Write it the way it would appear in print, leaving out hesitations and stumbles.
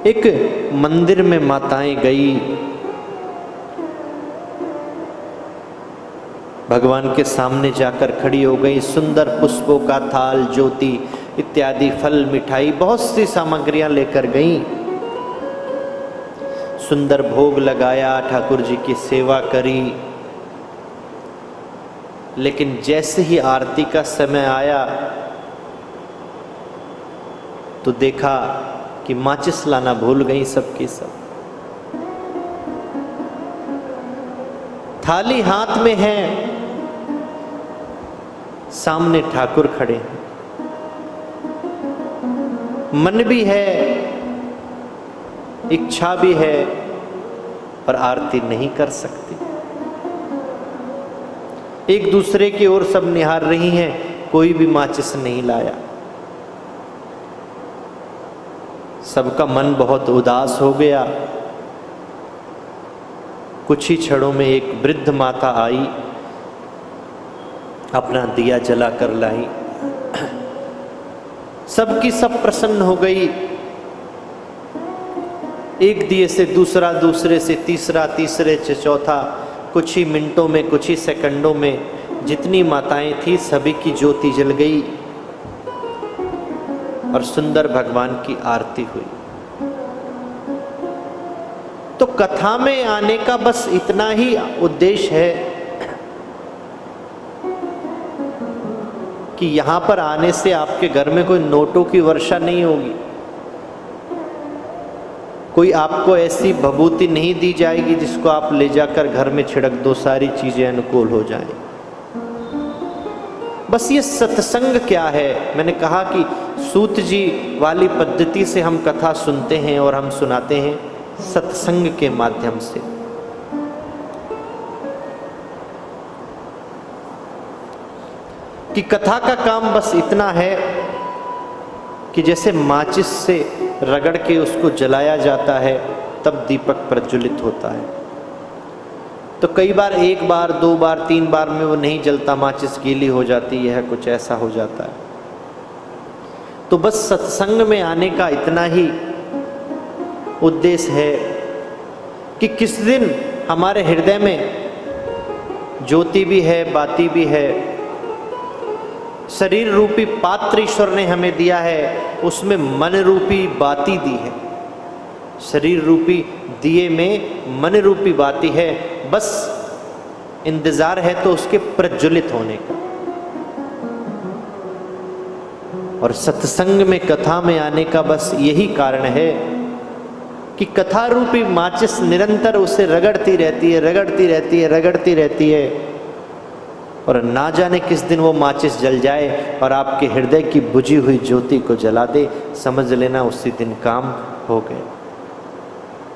एक मंदिर में माताएं गई, भगवान के सामने जाकर खड़ी हो गई, सुंदर पुष्पों का थाल, ज्योति इत्यादि, फल, मिठाई, बहुत सी सामग्रियां लेकर गईं। सुंदर भोग लगाया, ठाकुर जी की सेवा करी। लेकिन जैसे ही आरती का समय आया तो देखा कि माचिस लाना भूल गई सबकी सब। थाली हाथ में है, सामने ठाकुर खड़े हैं, मन भी है, इच्छा भी है, पर आरती नहीं कर सकती। एक दूसरे की ओर सब निहार रही हैं, कोई भी माचिस नहीं लाया। सबका मन बहुत उदास हो गया। कुछ ही क्षणों में एक वृद्ध माता आई, अपना दिया जला कर लाई। सबकी सब प्रसन्न हो गई। एक दिए से दूसरा, दूसरे से तीसरा, तीसरे से चौथा, कुछ ही मिनटों में, कुछ ही सेकंडों में जितनी माताएं थी सभी की ज्योति जल गई और सुंदर भगवान की आरती हुई। तो कथा में आने का बस इतना ही उद्देश्य है कि यहां पर आने से आपके घर में कोई नोटों की वर्षा नहीं होगी, कोई आपको ऐसी भभूति नहीं दी जाएगी जिसको आप ले जाकर घर में छिड़क दो, सारी चीजें अनुकूल हो जाएं। बस ये सत्संग क्या है, मैंने कहा कि सूत जी वाली पद्धति से हम कथा सुनते हैं और हम सुनाते हैं सत्संग के माध्यम से। कि कथा का काम बस इतना है कि जैसे माचिस से रगड़ के उसको जलाया जाता है तब दीपक प्रज्वलित होता है। तो कई बार, एक बार, दो बार, तीन बार में वो नहीं जलता, माचिस गीली हो जाती है, कुछ ऐसा हो जाता है। तो बस सत्संग में आने का इतना ही उद्देश्य है कि किस दिन हमारे हृदय में ज्योति भी है, बाती भी है, शरीर रूपी पात्र ईश्वर ने हमें दिया है, उसमें मन रूपी बाती दी है। शरीर रूपी दिए में मन रूपी बाती है, बस इंतजार है तो उसके प्रज्वलित होने का। और सत्संग में, कथा में आने का बस यही कारण है कि कथा रूपी माचिस निरंतर उसे रगड़ती रहती है, रगड़ती रहती है, रगड़ती रहती है, और ना जाने किस दिन वो माचिस जल जाए और आपके हृदय की बुझी हुई ज्योति को जला दे, समझ लेना उसी दिन काम हो गया।